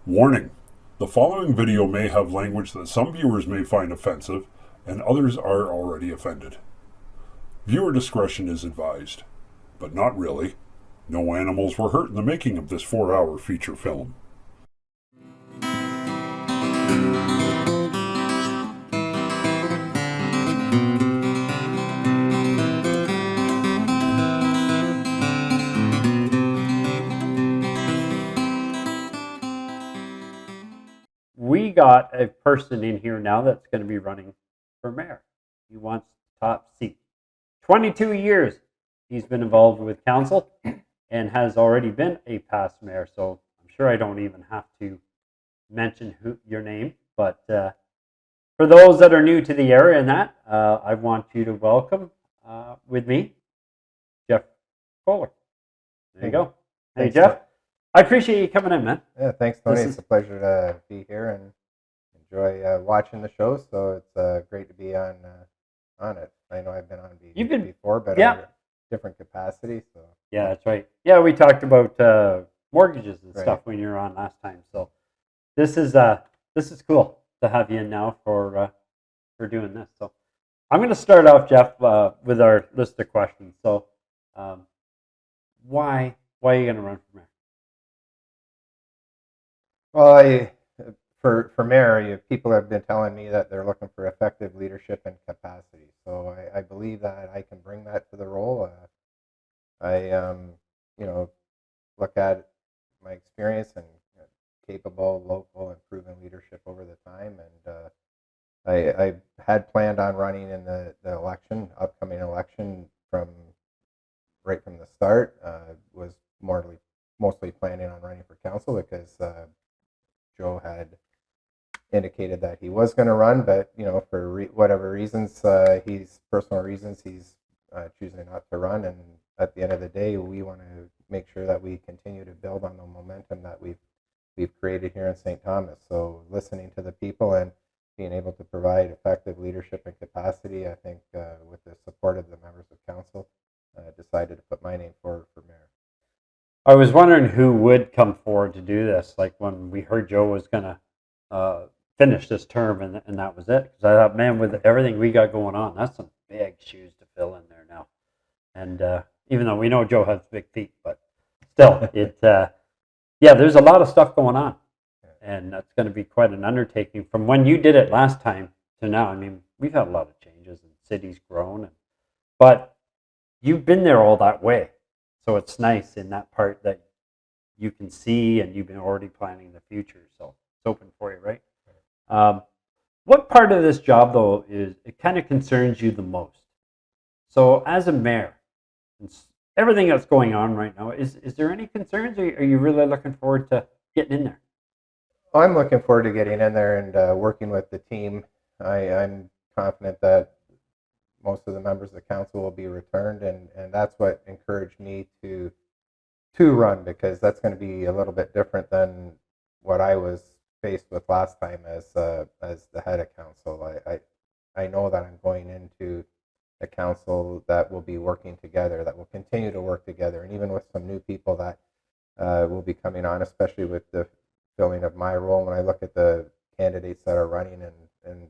Warning: the following video may have language that some viewers may find offensive, and others are already offended. Viewer discretion is advised, but not really. No animals were hurt in the making of this 4-hour feature film. We got a person in here now that's going to be running for mayor. He wants the top seat. 22 years he's been involved with council and has already been a past mayor. So I'm sure I don't even have to mention your name. But for those that are new to the area and that, I want you to welcome with me, Jeff Kohler. There you go. Hey, Jeff. I appreciate you coming in, man. Yeah, thanks, Tony. It's a pleasure to be here and enjoy watching the show. So it's great to be on it. I know I've been on before, but in a different capacity. So yeah, that's right. Yeah, we talked about mortgages and stuff when you were on last time. So this is cool to have you in now for doing this. So I'm going to start off, Jeff, with our list of questions. So why are you going to run for mayor? Well, for mayor, people have been telling me that they're looking for effective leadership and capacity. So I believe that I can bring that to the role. I look at my experience and capable, local, and proven leadership over the time. And I had planned on running in the upcoming election right from the start. Was mostly planning on running for council because Joe had indicated that he was going to run, but for whatever reasons, personal reasons, he's choosing not to run. And at the end of the day, we want to make sure that we continue to build on the momentum that we've created here in St. Thomas. So listening to the people and being able to provide effective leadership and capacity, I think with the support of the members of council, decided to put my name forward for mayor. I was wondering who would come forward to do this. Like when we heard Joe was going to finish this term and that was it. Because I thought, man, with everything we got going on, that's some big shoes to fill in there now. And even though we know Joe has big feet, but still, there's a lot of stuff going on. And that's going to be quite an undertaking. From when you did it last time to now, I mean, we've had a lot of changes and cities grown. But you've been there all that way. So it's nice in that part that you can see and you've been already planning the future. So it's open for you, right? What part of this job, though, it kind of concerns you the most? So as a mayor, everything that's going on right now, is there any concerns? Or are you really looking forward to getting in there? I'm looking forward to getting in there and working with the team. I'm confident that most of the members of the council will be returned, and that's what encouraged me to run, because that's going to be a little bit different than what I was faced with last time as the head of council. I know that I'm going into a council that will be working together, that will continue to work together, and even with some new people that will be coming on, especially with the filling of my role. When I look at the candidates that are running and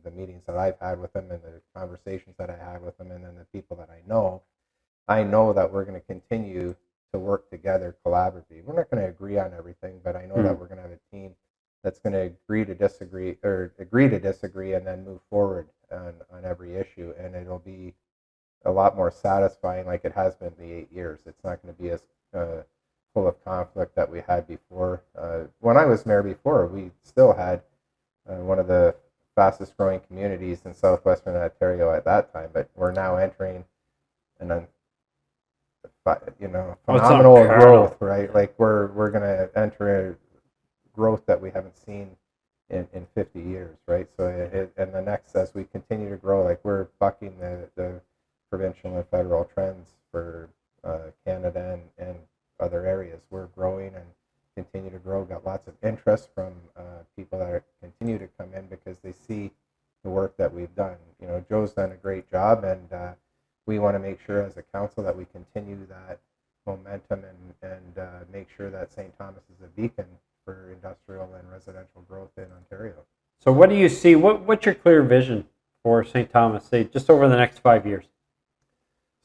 the meetings that I've had with them and the conversations that I had with them and then the people that I know that we're going to continue to work together collaboratively. We're not going to agree on everything, but I know that we're going to have a team that's going to agree to disagree and then move forward on every issue. And it'll be a lot more satisfying like it has been the 8 years. It's not going to be as full of conflict that we had before. When I was mayor before, we still had one of the fastest growing communities in southwestern Ontario at that time, but we're now entering phenomenal growth, right? Like we're going to enter a growth that we haven't seen in 50 years, right? So and the next, as we continue to grow, like we're bucking the provincial and federal trends for Canada and other areas. We're growing and continue to grow. Got lots of interest from people that continue to come in because they see the work that we've done. Joe's done a great job, and we want to make sure as a council that we continue that momentum and make sure that St. Thomas is a beacon for industrial and residential growth in Ontario. So what do you see? What's your clear vision for St. Thomas, say, just over the next 5 years?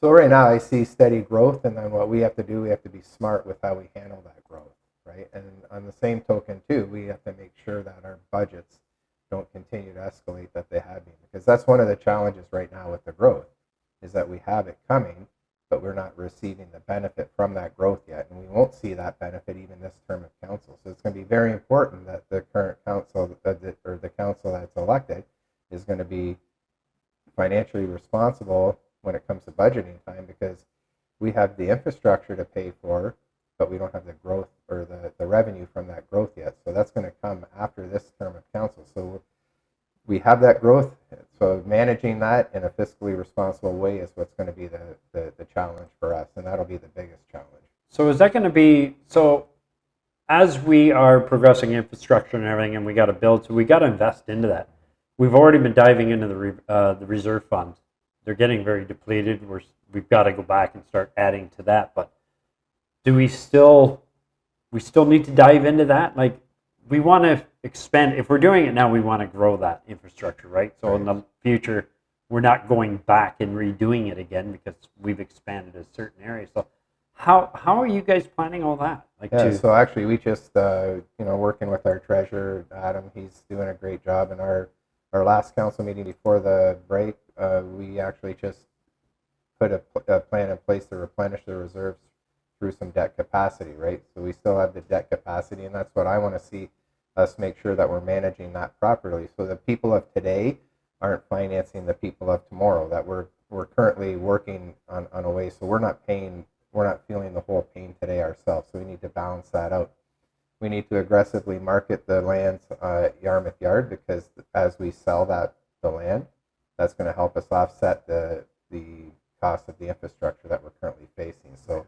So right now I see steady growth, and then what we have to do, we have to be smart with how we handle that growth, right? And on the same token too, we have to make sure that our budgets don't continue to escalate that they have been, because that's one of the challenges right now with the growth, is that we have it coming, but we're not receiving the benefit from that growth yet, and we won't see that benefit even this term of council. So it's going to be very important that the current council, or the council that's elected, is going to be financially responsible when it comes to budgeting time, because we have the infrastructure to pay for, but we don't have the growth or the revenue from that growth yet. So that's going to come after this term of council. So we have that growth, so managing that in a fiscally responsible way is what's going to be the challenge for us, and that'll be the biggest challenge. So is that going to be, so as we are progressing infrastructure and everything, and we got to build, so we got to invest into that. We've already been diving into the reserve funds. They're getting very depleted. We've got to go back and start adding to that. But do we still need to dive into that? Like, we want to expand. If we're doing it now, we want to grow that infrastructure, right? So in the future, we're not going back and redoing it again because we've expanded a certain area. So how are you guys planning all that? So actually we just working with our treasurer, Adam, he's doing a great job. In our last council meeting before the break, we actually just put a plan in place to replenish the reserves through some debt capacity, right? So we still have the debt capacity, and that's what I want to see us make sure that we're managing that properly, so the people of today aren't financing the people of tomorrow, that we're currently working on a way so we're not feeling the whole pain today ourselves. So we need to balance that out. We need to aggressively market the lands at Yarmouth Yard, because as we sell the land, that's going to help us offset the cost of the infrastructure that we're currently facing. So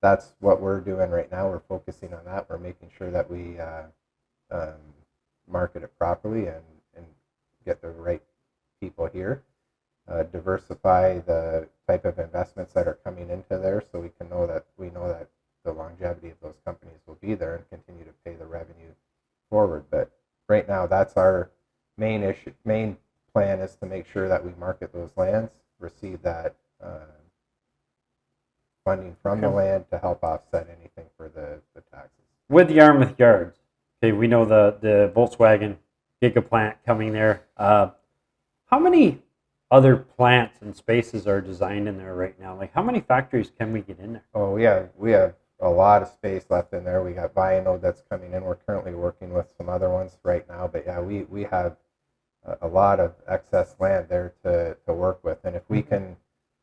that's what we're doing right now. We're focusing on that. We're making sure that we market it properly and get the right people here. Diversify the type of investments that are coming into there, so we know that the longevity of those companies will be there and continue to pay the revenue forward. But right now, that's our main plan, is to make sure that we market those lands, receive that funding from the land to help offset anything for the taxes. With Yarmouth Yards, okay, we know the Volkswagen Gigaplant coming there. How many other plants and spaces are designed in there right now? Like, how many factories can we get in there? Oh, we have a lot of space left in there. We got Bionode that's coming in. We're currently working with some other ones right now, but yeah, we have a lot of excess land there to work with, and if we can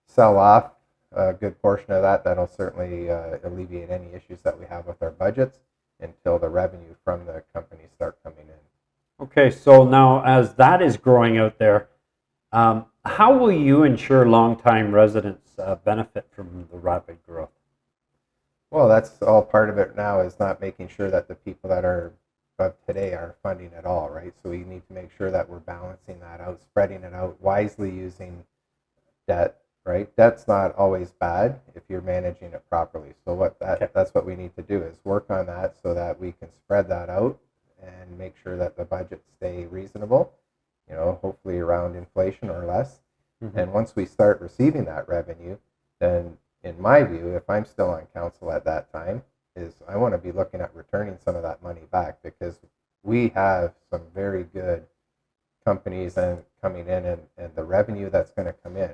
sell off a good portion of that, that'll certainly alleviate any issues that we have with our budgets until the revenue from the companies start coming in. Okay, so now as that is growing out there, how will you ensure longtime residents benefit from the rapid growth? Well, that's all part of it now, is not making sure that the people that are of today are funding it all, right? So we need to make sure that we're balancing that out, spreading it out, wisely using debt, right? Debt's not always bad if you're managing it properly. So that's what we need to do, is work on that so that we can spread that out and make sure that the budgets stay reasonable, hopefully around inflation or less. Mm-hmm. And once we start receiving that revenue, then in my view, if I'm still on council at that time, is I want to be looking at returning some of that money back, because we have some very good companies coming in, and the revenue that's going to come in,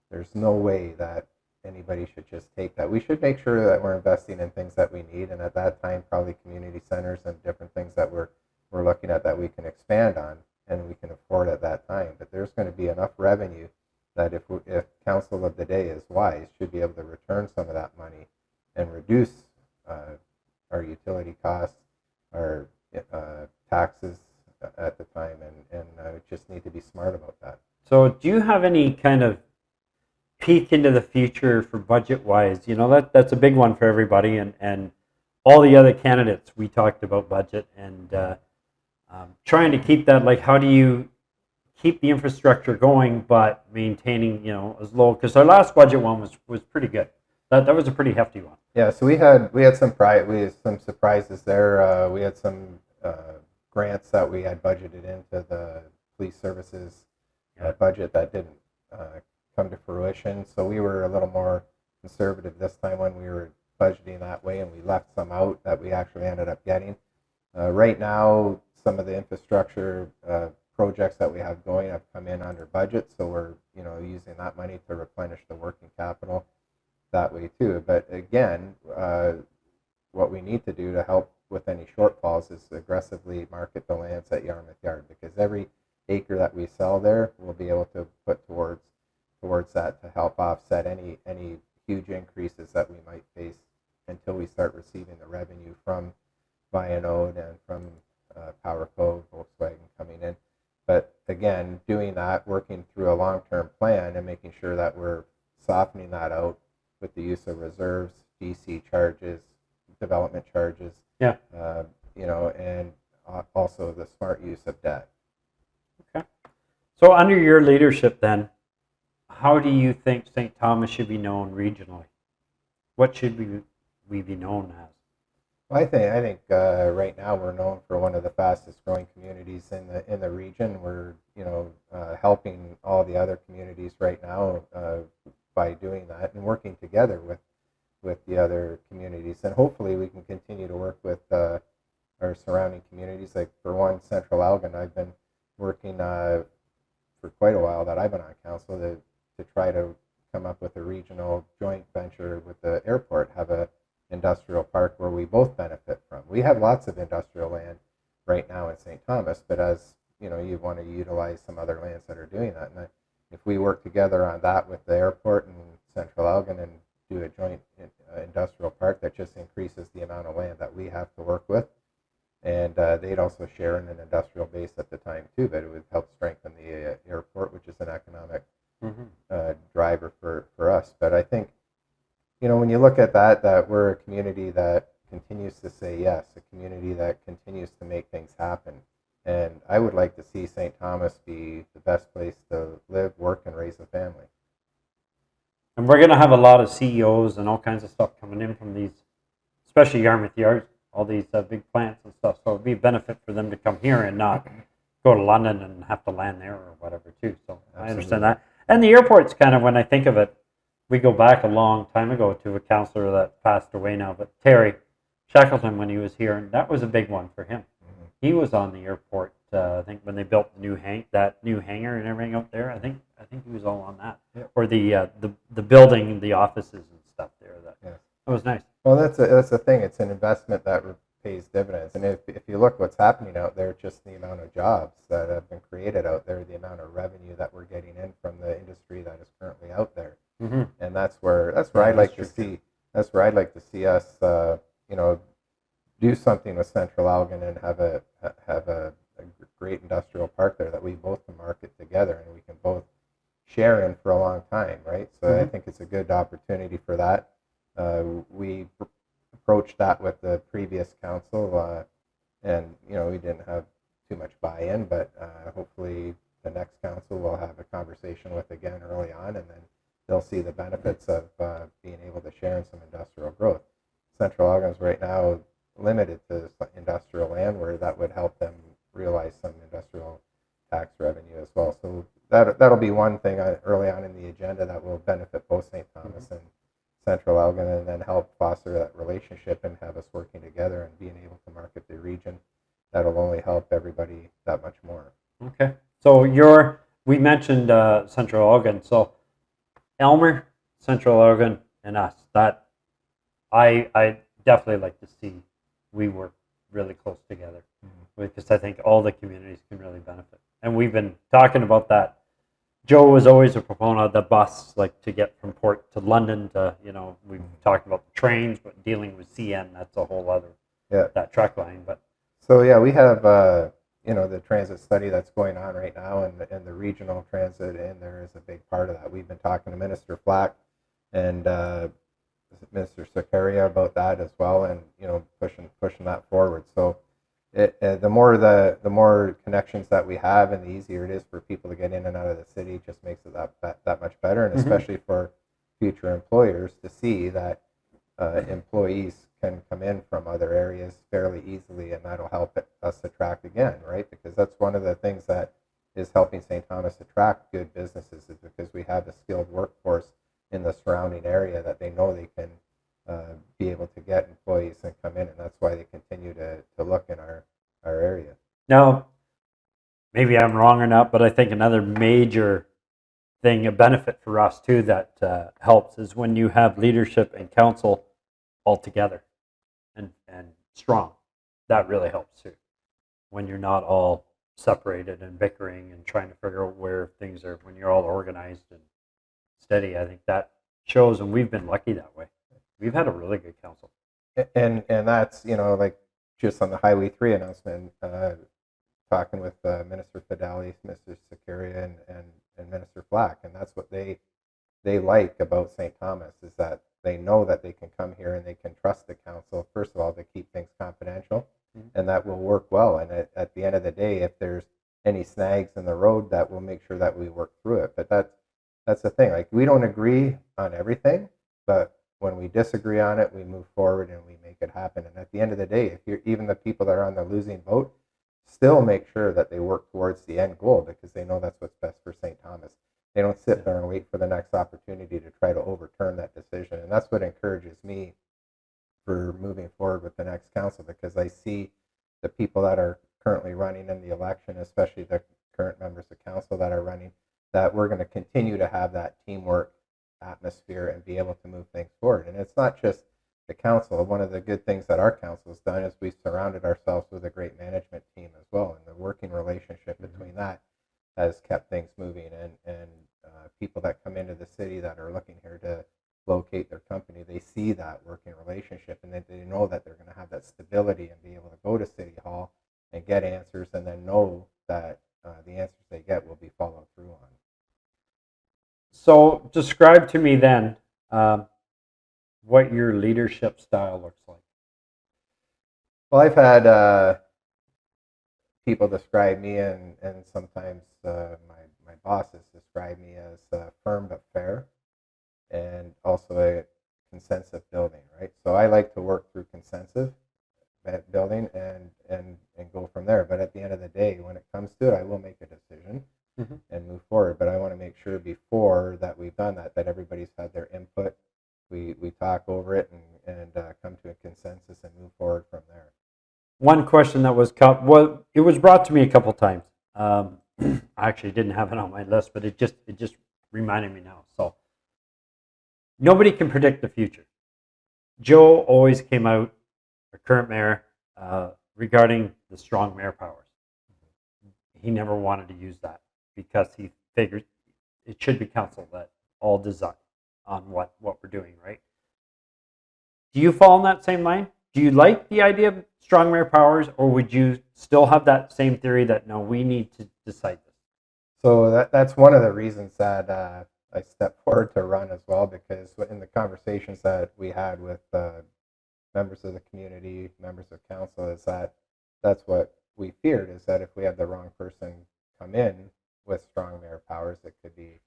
there's no way that anybody should just take that. We should make sure that we're investing in things that we need, and at that time, probably community centers and different things that we're looking at that we can expand on and we can afford at that time. But there's going to be enough revenue that if council of the day is wise, should be able to return some of that money and reduce our utility costs, our taxes at the time, and just need to be smart about that. So do you have any kind of peek into the future for budget-wise? That's a big one for everybody, and all the other candidates, we talked about budget and trying to keep that, like, how do you keep the infrastructure going but maintaining, as low, because our last budget one was pretty good. That was a pretty hefty one. Yeah, so we had some surprises there. We had some grants that we had budgeted into the police services budget that didn't come to fruition. So we were a little more conservative this time when we were budgeting that way, and we left some out that we actually ended up getting. Right now, some of the infrastructure projects that we have going have come in under budget, so we're using that money to replenish the working capital that way too. But again, what we need to do to help with any shortfalls is aggressively market the lands at Yarmouth Yard, because every acre that we sell there, we'll be able to put towards that to help offset any huge increases that we might face until we start receiving the revenue from Vianode and from PowerCo, Volkswagen coming in. But again, doing that, working through a long-term plan and making sure that we're softening that out with the use of reserves, DC charges, development charges, and also the smart use of debt. Okay. So under your leadership then, how do you think St. Thomas should be known regionally? What should we be known as? Well, I think right now we're known for one of the fastest growing communities in the region. We're helping all the other communities right now by doing that and working together with the other communities, and hopefully we can continue to work with our surrounding communities. Like for one, Central Elgin, I've been working for quite a while that I've been on council to try to come up with a regional joint venture with the airport, have a industrial park where we both benefit from. We have lots of industrial land right now in St. Thomas, but as you want to utilize some other lands that are doing that. And if we work together on that with the airport and Central Elgin and do a joint industrial park, that just increases the amount of land that we have to work with. And they'd also share in an industrial base at the time too, but it would help strengthen the airport, which is an economic driver for us. But I think, when you look at that we're a community that continues to say yes, a community that continues to make things happen. And I would like to see St. Thomas be the best place to live, work, and raise a family. And we're going to have a lot of CEOs and all kinds of stuff coming in from these, especially Yarmouth Yards, all these big plants and stuff. So it'd be a benefit for them to come here and not go to London and have to land there or whatever too. So absolutely. I understand that. And the airport's kind of, when I think of it, we go back a long time ago to a councillor that passed away now, but Terry Shackleton, when he was here, and that was a big one for him. Mm-hmm. He was on the airport, I think, when they built the new hangar and everything up there. I think he was all on that, or the building, the offices and stuff there. That was nice. Well, that's the thing. It's an investment that pays dividends, and if you look what's happening out there, just the amount of jobs that have been created out there, the amount of revenue that we're getting in from the industry that is currently out there. Mm-hmm. And that's where I'd like to see. That's where I'd like to see us, do something with Central Elgin and have a great industrial park there that we both can market together and we can both share in for a long time, right? So I think it's a good opportunity for that. We approached that with the previous council, and we didn't have too much buy-in, but hopefully the next council we'll have a conversation with again early on, and then they'll see the benefits of being able to share in some industrial growth. Central Elgin is right now limited to industrial land, where that would help them realize some industrial tax revenue as well. So that'll be one thing early on in the agenda that will benefit both St. Thomas and Central Elgin, and then help foster that relationship and have us working together and being able to market the region. That'll only help everybody that much more. Okay. So we mentioned Central Elgin. So Elmer, Central Elgin, and us. That I definitely like to see we work really close together, because I think all the communities can really benefit. And we've been talking about that. Joe was always a proponent of the bus, like to get from port to London to, we've talked about the trains, but dealing with CN, that's a whole other, that truck line. But so, we have, the transit study that's going on right now, and the regional transit in there is a big part of that. We've been talking to Minister Flack and Minister Sakaria about that as well, and pushing that forward. So the more connections that we have, and the easier it is for people to get in and out of the city, just makes it that much better, and especially for future employers to see that employees can come in from other areas fairly easily, and that'll help us attract again, right? Because that's one of the things that is helping St. Thomas attract good businesses, is because we have a skilled workforce in the surrounding area that they know they can be able to get employees and come in, and that's why they continue to look in our area. Now, maybe I'm wrong or not, but I think another major thing, a benefit for us too, that helps is when you have leadership and council all together and strong. That really helps too. When you're not all separated and bickering and trying to figure out where things are, when you're all organized and steady, I think that shows, and we've been lucky that way. We've had a really good council. And that's, like just on the Highway 3 announcement, talking with Minister Fidelis, Mr. Securia, and Minister Flack, and that's what they like about St. Thomas, is that they know that they can come here and they can trust the council, first of all, to keep things confidential, and that will work well. And at the end of the day, if there's any snags in the road, that will make sure that we work through it. But that's the thing. Like, we don't agree on everything, but when we disagree on it, we move forward and we make it happen. And at the end of the day, if you're even the people that are on the losing vote, still make sure that they work towards the end goal, because they know that's what's best for St. Thomas. They don't sit there and wait for the next opportunity to try to overturn that decision. And that's what encourages me for moving forward with the next council, because I see the people that are currently running in the election, especially the current members of council that are running, that we're going to continue to have that teamwork atmosphere and be able to move things forward. And it's not just the council. One of the good things that our council has done is we've surrounded ourselves with a great management team as well, and the working relationship between that has kept things moving. And people that come into the city that are looking here to locate their company, they see that working relationship, and they know that they're going to have that stability and be able to go to City Hall and get answers, and then know that the answers they get will be followed through on. So describe to me then what your leadership style looks like. Well, I've had people describe me, and sometimes my bosses describe me as firm but fair, and also a consensus building, right? So I like to work through consensus building and go from there. But at the end of the day, when it comes to it, I will make a decision and move forward. But I want to make sure before that we've done that everybody's had their input. We talk over it and come to a consensus and move forward from there. One question that was it was brought to me a couple times. I actually didn't have it on my list, but it just reminded me now. So nobody can predict the future. Joe always came out, our current mayor, regarding the strong mayor powers. He never wanted to use that because he figured it should be council that all design on what we're doing, right? Do you fall in that same line? Do you like the idea of strong mayor powers, or would you still have that same theory that no, we need to decide this? So that's one of the reasons that I stepped forward to run as well, because in the conversations that we had with members of the community, members of council, is that's what we feared, is that if we had the wrong person come in with strong mayor powers, it could be,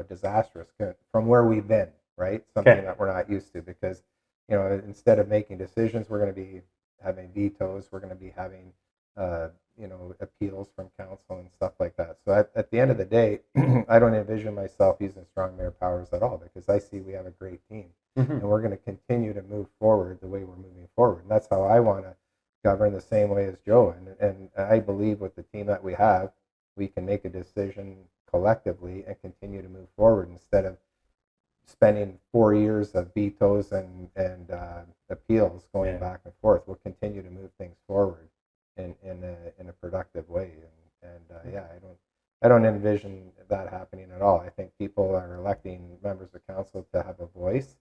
disastrous from where we've been, right? Something that we're not used to, because, instead of making decisions, we're going to be having vetoes, we're going to be having, appeals from council and stuff like that. So at the end of the day, I don't envision myself using strong mayor powers at all, because I see we have a great team, and we're going to continue to move forward the way we're moving forward. And that's how I want to govern, the same way as Joe. And I believe with the team that we have, we can make a decision collectively and continue to move forward, instead of spending 4 years of vetoes and appeals going back and forth. We'll continue to move things forward in a productive way. I don't envision that happening at all. I think people are electing members of council to have a voice,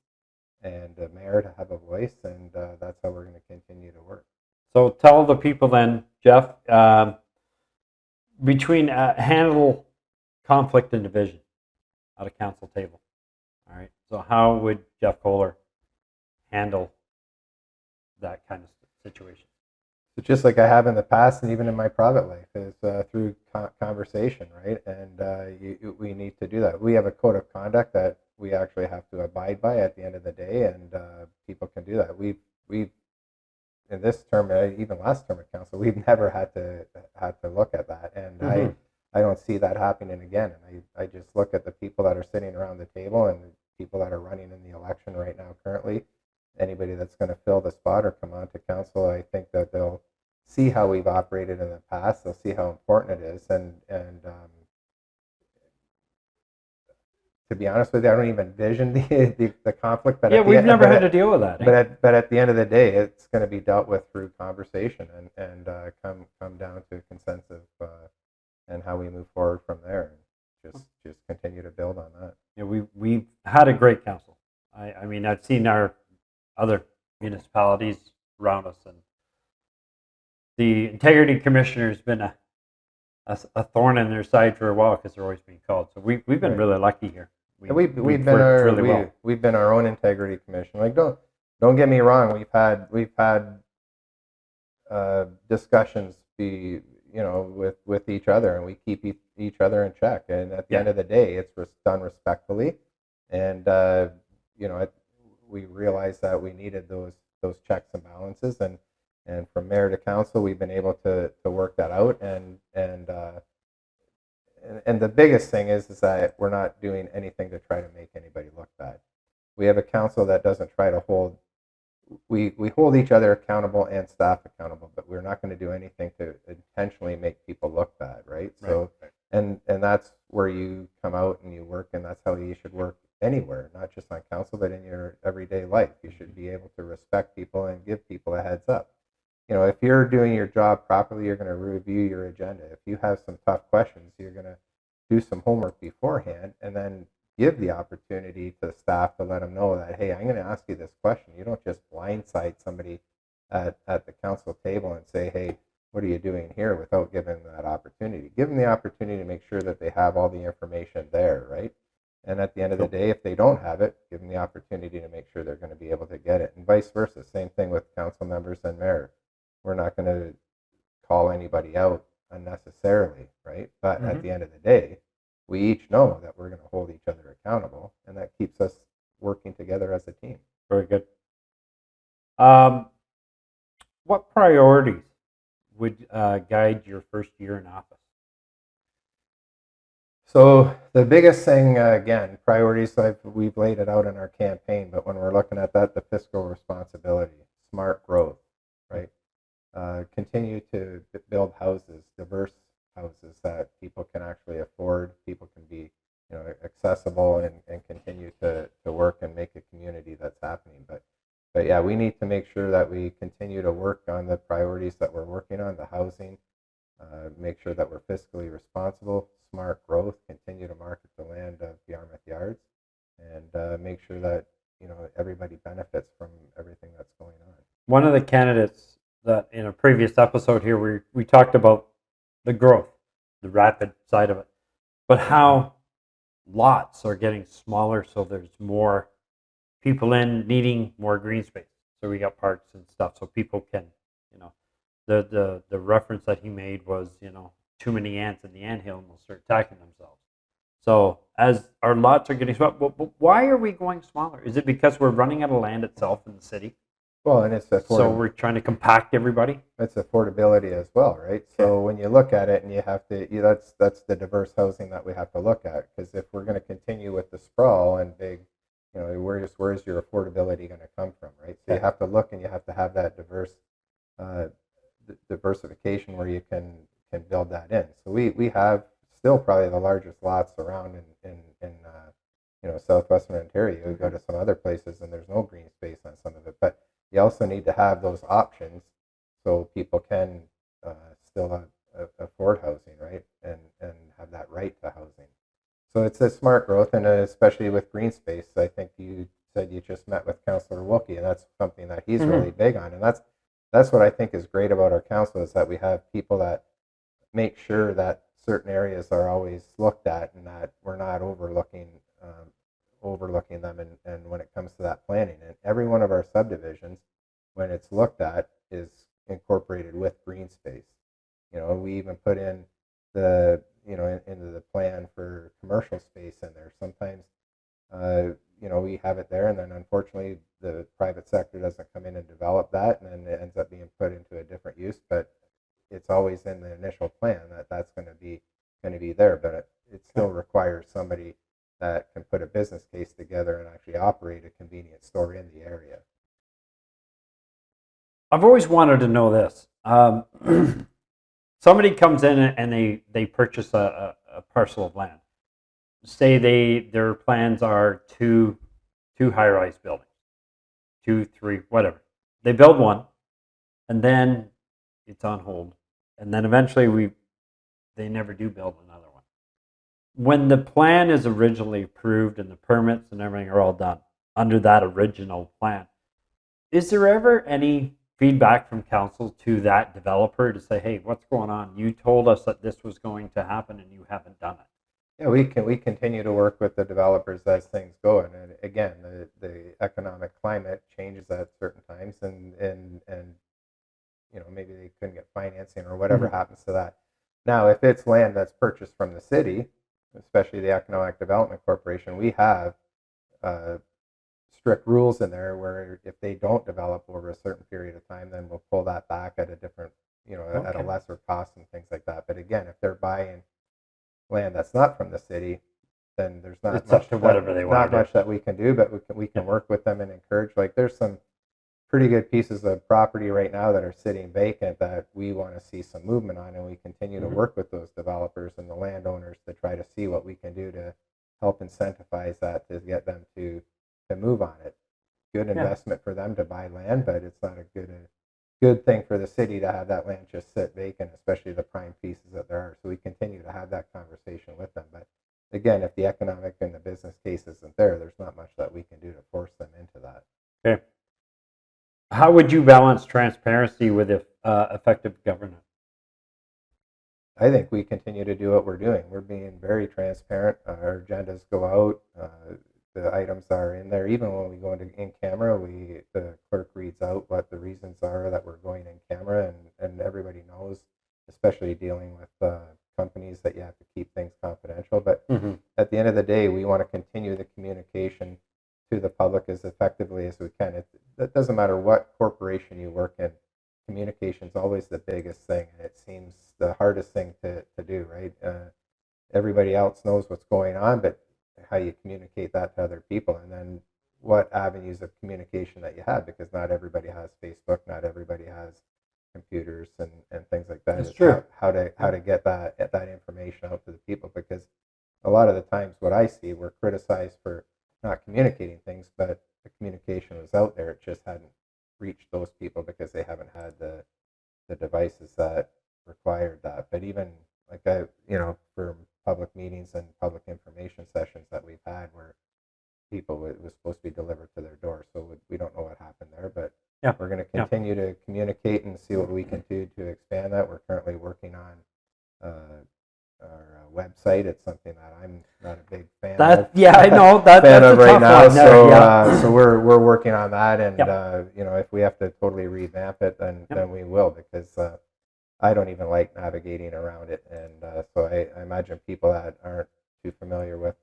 and a mayor to have a voice, and that's how we're going to continue to work. So tell the people then, Jeff, between handle conflict and division at a council table. All right. So how would Jeff Kohler handle that kind of situation? So just like I have in the past, and even in my private life, is through conversation, right? And we need to do that. We have a code of conduct that we actually have to abide by at the end of the day, and people can do that. We've in this term, even last term of council, we've never had to look at that, and I don't see that happening again. And I just look at the people that are sitting around the table and the people that are running in the election right now currently. Anybody that's going to fill the spot or come on to council, I think that they'll see how we've operated in the past. They'll see how important it is, and to be honest with you, I don't even envision the conflict. But we've never had to deal with that. But at the end of the day, it's going to be dealt with through conversation and come down to a consensus and how we move forward from there, and just continue to build on that. Yeah, we've had a great council. I mean, I've seen our other municipalities around us, and the integrity commissioner has been a thorn in their side for a while because they're always being called. So we've been really lucky here. We've been our own integrity commission. Like don't get me wrong. We've had discussions with each other, and we keep each other in check. And at the end of the day, it's done respectfully. And we realized that we needed those checks and balances. And from mayor to council, we've been able to work that out. And the biggest thing is that we're not doing anything to try to make anybody look bad. We have a council that doesn't try to hold. We hold each other accountable and staff accountable, but we're not going to do anything to intentionally make people look bad, right? So, and that's where you come out and you work, and that's how you should work anywhere, not just on council, but in your everyday life. You should be able to respect people and give people a heads up. If you're doing your job properly, you're going to review your agenda. If you have some tough questions, you're going to do some homework beforehand and then give the opportunity to the staff to let them know that, hey, I'm going to ask you this question. You don't just blindside somebody at the council table and say, hey, what are you doing here, without giving them that opportunity. Give them the opportunity to make sure that they have all the information there, right? And at the end of the day, if they don't have it, give them the opportunity to make sure they're going to be able to get it. And vice versa, same thing with council members and mayor. We're not going to call anybody out unnecessarily, right? But at the end of the day, we each know that we're going to hold each other accountable, and that keeps us working together as a team. Very good. What priorities would guide your first year in office? So the biggest thing, again, priorities, we've laid it out in our campaign, but when we're looking at that, the fiscal responsibility, smart growth, right? Continue to build houses, diverse houses that people can actually afford, people can be accessible, and continue to work and make a community that's happening. But yeah, we need to make sure that we continue to work on the priorities that we're working on, the housing, make sure that we're fiscally responsible, smart growth, continue to market the land of Yarmouth Yards, and make sure that everybody benefits from everything that's going on. One of the candidates that in a previous episode here, we talked about the growth, the rapid side of it, but how lots are getting smaller, so there's more people needing more green space. So we got parks and stuff, so people can, the reference that he made was, too many ants in the anthill and they'll start attacking themselves. So as our lots are getting smaller, why are we going smaller? Is it because we're running out of land itself in the city? Well, and it's so we're trying to compact everybody. It's affordability as well, right? So when you look at it, and you have to, that's the diverse housing that we have to look at. Because if we're going to continue with the sprawl and big, where's your affordability going to come from, right? So you have to look, and you have to have that diversification where you can build that in. So we have still probably the largest lots around in southwestern Ontario. You go to some other places, and there's no green space on some of it, but you also need to have those options so people can still afford housing, right? And have that right to housing. So it's a smart growth, and especially with green space. I think you said you just met with Councillor Wilkie, and that's something that he's really big on. And that's what I think is great about our council, is that we have people that make sure that certain areas are always looked at, and that we're not overlooking them, and when it comes to that planning. And every one of our subdivisions, when it's looked at, is incorporated with green space. We even put in into the plan for commercial space in there. Sometimes we have it there, and then unfortunately the private sector doesn't come in and develop that, and then it ends up being put into a different use. But it's always in the initial plan that that's going to be there, but it still requires somebody that can put a business case together and actually operate a convenience store in the area. I've always wanted to know this. Somebody comes in and they purchase a parcel of land. Say their plans are two high-rise buildings, 2, 3, whatever. They build one, and then it's on hold, and then eventually they never do build another one. When the plan is originally approved and the permits and everything are all done under that original plan, is there ever any feedback from council to that developer to say, hey, what's going on? You told us that this was going to happen and you haven't done it. Yeah, we continue to work with the developers as things go, and again, the economic climate changes at certain times, and maybe they couldn't get financing or whatever happens to that. Now, if it's land that's purchased from the city, especially the Economic Development Corporation, we have strict rules in there where if they don't develop over a certain period of time, then we'll pull that back at a different, at a lesser cost and things like that. But again, if they're buying land that's not from the city, then there's not much that we can do, but we can work with them and encourage. Like, there's some pretty good pieces of property right now that are sitting vacant that we want to see some movement on, and we continue to work with those developers and the landowners to try to see what we can do to help incentivize that, to get them to move on it. Good investment for them to buy land, but it's not a good thing for the city to have that land just sit vacant, especially the prime pieces that there are. So we continue to have that conversation with them. But again, if the economic and the business case isn't there, there's not much that we can do to force them into that. Okay. How would you balance transparency with effective governance? I think we continue to do what we're doing. We're being very transparent. Our agendas go out. The items are in there. Even when we go into in camera, the clerk reads out what the reasons are that we're going in camera, and everybody knows, especially dealing with companies, that you have to keep things confidential. But at the end of the day, we want to continue the communication to the public as effectively as we can. It doesn't matter what corporation you work in. Communication is always the biggest thing, and it seems the hardest thing to do, right? Everybody else knows what's going on, but how you communicate that to other people, and then what avenues of communication that you have, because not everybody has Facebook, not everybody has computers and things like that. That's true. How to get that information out to the people, because a lot of the times what I see, we're criticized for not communicating things, but the communication was out there. It just hadn't reached those people because they haven't had the devices that required that. But even like for public meetings and public information sessions that we've had where people, it was supposed to be delivered to their door. So we don't know what happened there, but we're going to continue to communicate and see what we can do to expand that. We're currently working on our website. It's something that I'm not a big fan of. Yeah, I know that's of a right tough now. one there, So we're working on that, and if we have to totally revamp it, then we will, because I don't even like navigating around it, and so I imagine people that aren't too familiar with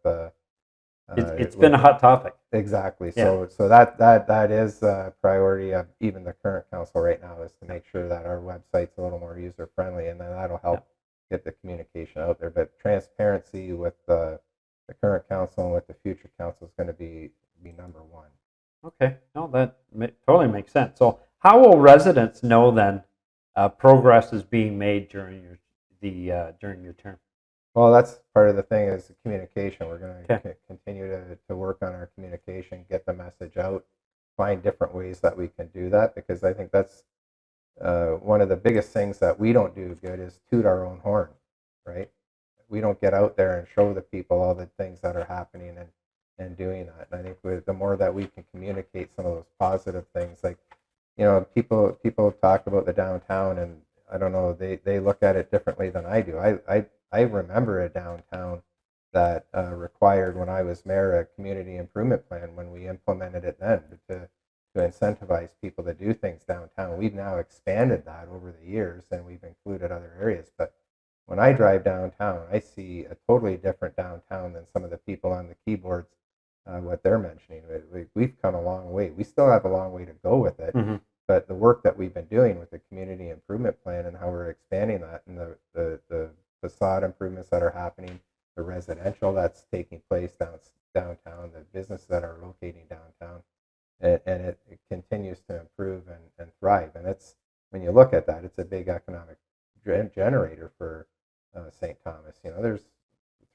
it's been a hot topic. Exactly. So that is a priority of even the current council right now, is to make sure that our website's a little more user friendly, and then that'll help get the communication out there. But transparency with the current council and with the future council is going to be number one. Okay, no, that totally makes sense. So how will residents know then progress is being made during your term? Well, that's part of the thing, is the communication. We're going to continue to work on our communication, get the message out, find different ways that we can do that, because I think that's one of the biggest things that we don't do good, is toot our own horn, right? We don't get out there and show the people all the things that are happening and doing that. And I think the more that we can communicate some of those positive things, like, people talk about the downtown, and I don't know, they look at it differently than I do. I remember a downtown that required, when I was mayor, a community improvement plan when we implemented it then to incentivize people to do things downtown. We've now expanded that over the years, and we've included other areas. But when I drive downtown, I see a totally different downtown than some of the people on the keyboards what they're mentioning. We've come a long way. We still have a long way to go with it, but the work that we've been doing with the community improvement plan and how we're expanding that, and the facade improvements that are happening, the residential that's taking place downtown, the businesses that are locating downtown, and it continues to improve and thrive. And it's, when you look at that, it's a big economic generator for St. Thomas. There's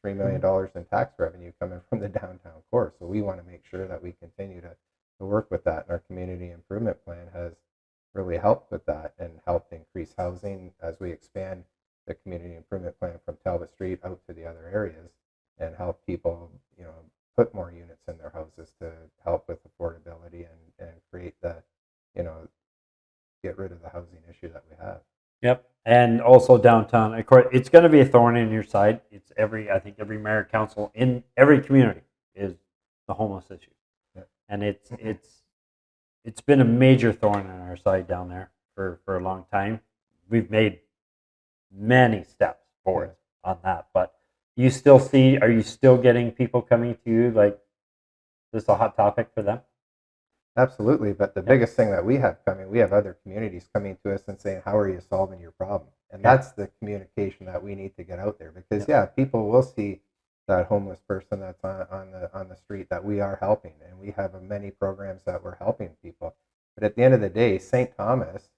$3 million in tax revenue coming from the downtown core. So we want to make sure that we continue to work with that. And our community improvement plan has really helped with that and helped increase housing as we expand the community improvement plan from Talbot Street out to the other areas, and help people, put more units in their houses to help with affordability and create the, get rid of the housing issue that we have. Yep. And also downtown, of course, it's going to be a thorn in your side. I think every mayor, council in every community is the homeless issue. Yep. And it's been a major thorn in our side down there for a long time. We've made many steps forward on that, but are you still getting people coming to you like this is a hot topic for them? Absolutely, but the biggest thing that we have coming, we have other communities coming to us and saying, how are you solving your problem? And that's the communication that we need to get out there, because people will see that homeless person that's on the street that we are helping, and we have many programs that we're helping people. But at the end of the day, St. Thomas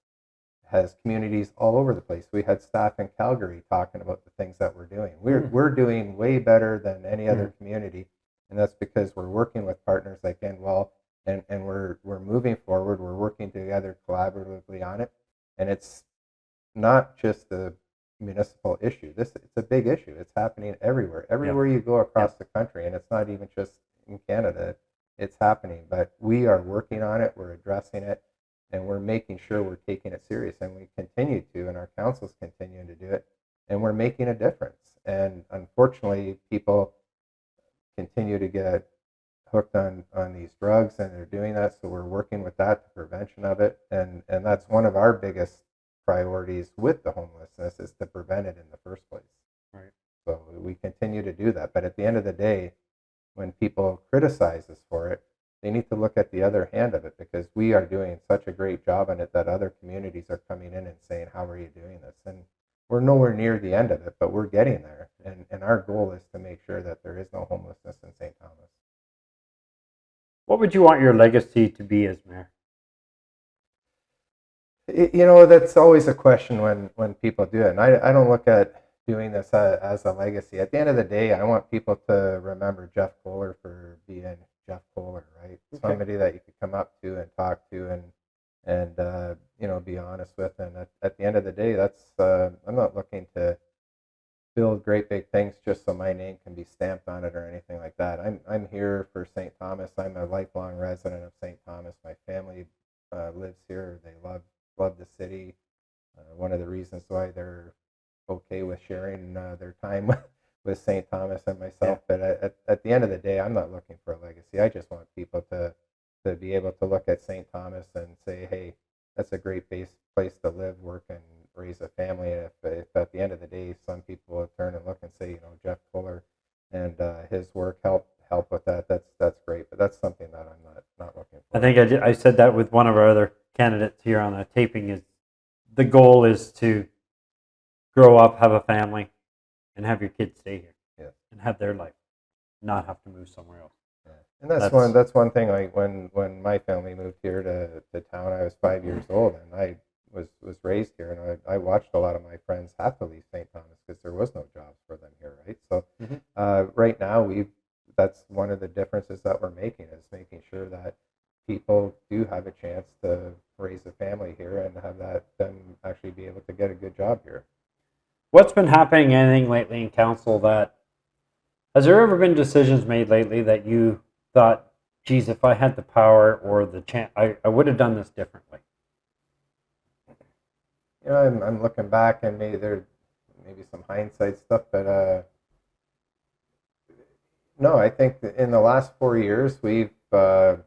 has communities all over the place. We had staff in Calgary talking about the things that we're doing. We're doing way better than any other community, and that's because we're working with partners like Enwell. And we're moving forward. We're working together collaboratively on it, and it's not just a municipal issue. It's a big issue. It's happening everywhere you go across the country, and it's not even just in Canada. It's happening, but we are working on it. We're addressing it, and we're making sure we're taking it serious. And we continue to, and our council's continuing to do it, and we're making a difference. And unfortunately, people continue to get hooked on these drugs, and they're doing that, so we're working with that, the prevention of it, and that's one of our biggest priorities with the homelessness, is to prevent it in the first place. Right. So we continue to do that, but at the end of the day, when people criticize us for it, they need to look at the other hand of it, because we are doing such a great job on it that other communities are coming in and saying, how are you doing this? And we're nowhere near the end of it, but we're getting there, and our goal is to make sure that there is no homelessness in St. Thomas. What would you want your legacy to be as mayor? That's always a question when people do it. And I don't look at doing this as a legacy. At the end of the day, I want people to remember Jeff Kohler for being Jeff Kohler, right? Okay. Somebody that you could come up to and talk to and be honest with. And at the end of the day, that's I'm not looking to build great big things just so my name can be stamped on it or anything like that. I'm here for St. Thomas. I'm a lifelong resident of St. Thomas. My family lives here. They love the city. One of the reasons why they're okay with sharing their time with St. Thomas and myself. Yeah. But at the end of the day, I'm not looking for a legacy. I just want people to be able to look at St. Thomas and say, hey, that's a great place to live, work, and raise a family. And if at the end of the day, some people will turn and look and say, Jeff Kohler and his work help with that, that's great. But that's something that I'm not looking for. I think I said that with one of our other candidates here on the taping. Is the goal is to grow up, have a family, and have your kids stay here, and have their life, not have to move somewhere else. Yeah. And that's one thing. Like when my family moved here to town, I was 5 years old, and I was raised here, and I watched a lot of my friends have to leave St. Thomas because there was no jobs for them here, right? So right now that's one of the differences that we're making, is making sure that people do have a chance to raise a family here and have them actually be able to get a good job here. What's been happening, anything lately in council has there ever been decisions made lately that you thought, geez, if I had the power or the chance, I would have done this differently? I'm looking back, and maybe some hindsight stuff, but no, I think that in the last 4 years we've done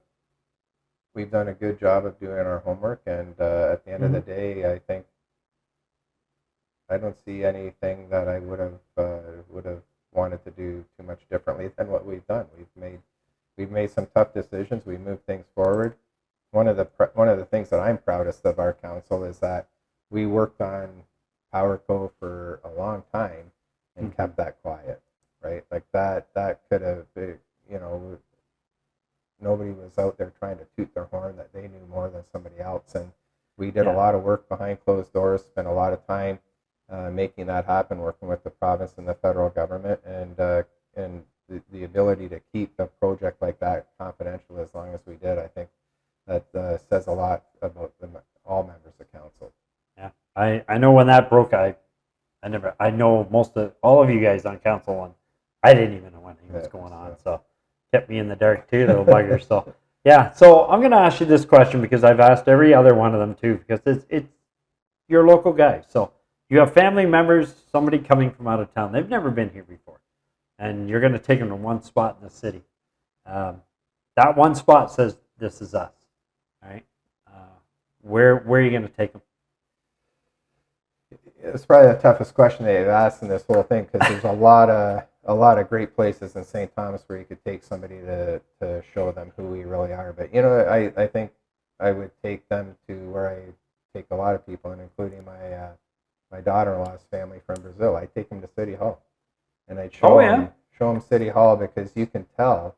a good job of doing our homework, and at the end of the day, I think I don't see anything that I would have wanted to do too much differently than what we've done. we've made some tough decisions. We moved things forward. One of the things that I'm proudest of our council is that we worked on PowerCo for a long time and kept that quiet, right? Like that could have been, nobody was out there trying to toot their horn that they knew more than somebody else. And we did a lot of work behind closed doors, spent a lot of time making that happen, working with the province and the federal government, and the ability to keep a project like that confidential as long as we did, I think that says a lot about all members of council. Yeah, I know when that broke, I know all of you guys on council, and I didn't even know when he was going on, so kept me in the dark too, little bugger. So yeah, so I'm going to ask you this question because I've asked every other one of them too, because it's your local guy. So you have family members, somebody coming from out of town, they've never been here before, and you're going to take them to one spot in the city. That one spot says, "This is us." All right, where are you going to take them? It's probably the toughest question they've asked in this whole thing, because there's a lot of great places in St. Thomas where you could take somebody to show them who we really are. But I think I would take them to where I take a lot of people, and including my daughter-in-law's family from Brazil. I take them to City Hall, and I'd show them City Hall, because you can tell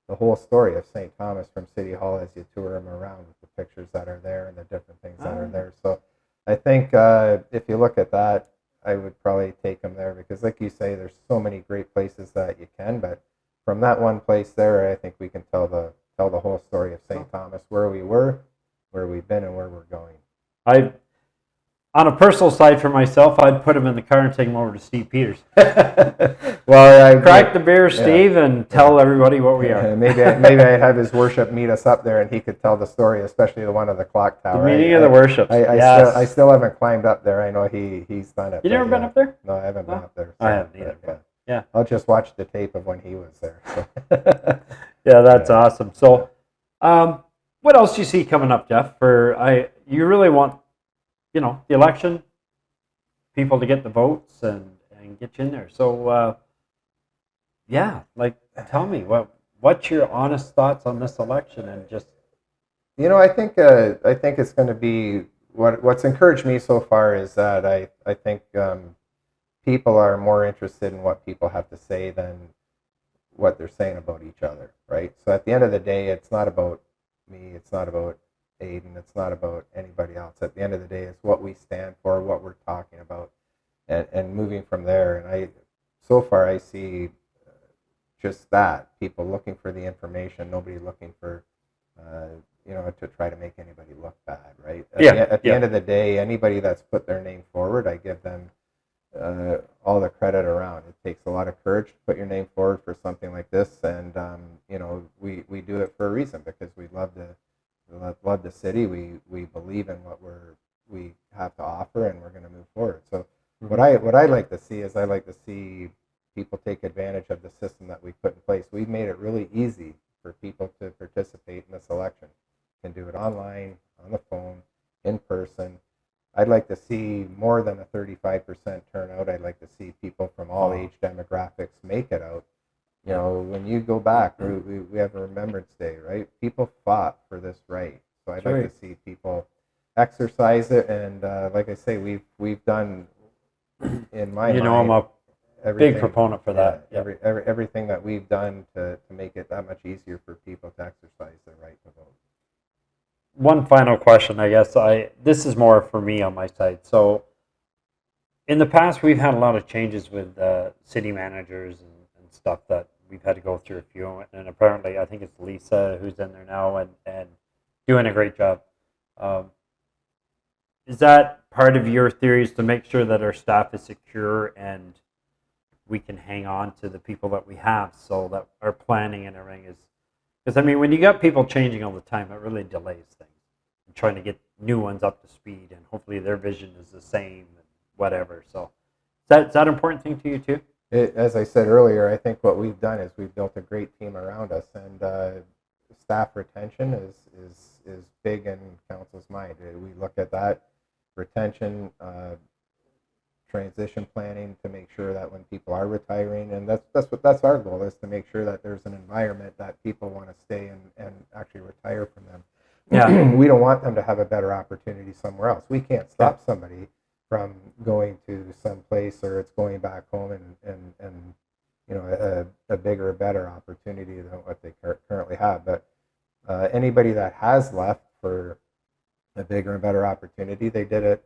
the whole story of St. Thomas from City Hall as you tour them around with the pictures that are there and the different things that are there. So I think if you look at that, I would probably take them there, because like you say, there's so many great places that you can, but from that one place there, I think we can tell the whole story of St. Thomas, where we were, where we've been, and where we're going. On a personal side for myself, I'd put him in the car and take him over to Steve Peters. Well, crack the beer, Steve, and tell everybody what we are. Maybe I'd have his worship meet us up there, and he could tell the story, especially the one of the clock tower. The meeting of the worship. I still haven't climbed up there. I know he's done it. You never been up there? No, I haven't been up there. So, I haven't either. Yeah. I'll just watch the tape of when he was there. So. Yeah, that's awesome. So, what else do you see coming up, Jeff? You really want, the election, people to get the votes and get you in there. So, tell me what's your honest thoughts on this election, and just. I think it's going to be what's encouraged me so far is that I think people are more interested in what people have to say than what they're saying about each other, right? So at the end of the day, it's not about me, it's not about Aiden, it's not about anybody else. At the end of the day, it's what we stand for, what we're talking about, and moving from there. And so far I see just that, people looking for the information, nobody looking for to try to make anybody look bad, right? At the end of the day, anybody that's put their name forward, I give them all the credit around. It takes a lot of courage to put your name forward for something like this, and we do it for a reason, because we love the city. We believe in what we have to offer, and we're going to move forward. So what I like to see is, I like to see people take advantage of the system that we put in place. We've made it really easy for people to participate in this election. You can do it online, on the phone, in person. I'd like to see more than a 35% turnout. I'd like to see people from all age demographics make it out. When you go back, we have a Remembrance Day, right? People fought for this right. So I'd like to see people exercise it. And like I say, we've done, in my mind, I'm a big proponent for that. Everything that we've done to make it that much easier for people to exercise their right to vote. One final question, I guess. This is more for me on my side. So, in the past, we've had a lot of changes with city managers and stuff that we've had to go through a few. And apparently, I think it's Lisa who's in there now and doing a great job. Is that part of your theories, to make sure that our staff is secure and we can hang on to the people that we have, so that our planning and everything is? Because, when you got people changing all the time, it really delays things. And trying to get new ones up to speed, and hopefully their vision is the same and whatever. So is that an important thing to you too? As I said earlier, I think what we've done is we've built a great team around us, and staff retention is big in council's mind. We look at that retention, transition planning to make sure that when people are retiring, and that's our goal, is to make sure that there's an environment that people want to stay and actually retire from them. Yeah. We don't want them to have a better opportunity somewhere else. We can't stop somebody from going to some place, or it's going back home and a bigger, better opportunity than what they currently have. But anybody that has left for a bigger and better opportunity, they did it.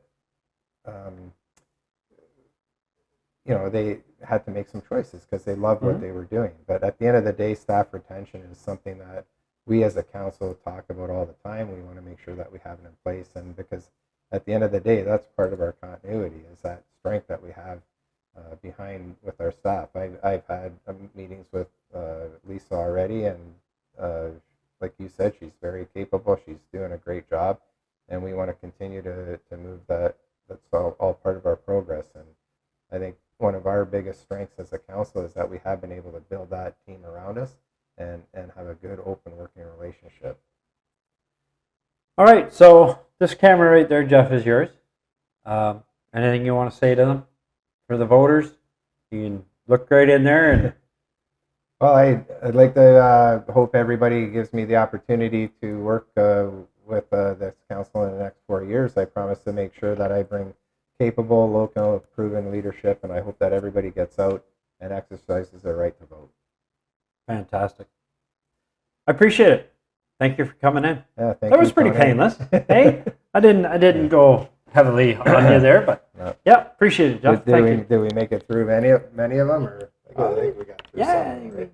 They had to make some choices because they loved what they were doing. But at the end of the day, staff retention is something that we as a council talk about all the time. We want to make sure that we have it in place, and because at the end of the day, that's part of our continuity, is that strength that we have behind with our staff. I've had meetings with Lisa already, and like you said, she's very capable. She's doing a great job, and we want to continue to move that. That's all part of our progress. And I think one of our biggest strengths as a council is that we have been able to build that team around us and have a good, open working relationship. All right, so this camera right there, Jeff, is yours. Anything you want to say to them, for the voters? You can look right in there. And well, I'd like to hope everybody gives me the opportunity to work with this council in the next 4 years. I promise to make sure that I bring capable, local, proven leadership, and I hope that everybody gets out and exercises their right to vote. Fantastic. I appreciate it. Thank you for coming in. Yeah, that was pretty painless. Hey, I didn't go heavily on you there, but yeah, appreciate it, Jeff. Did we make it through many of them? Or I think we got through some, right?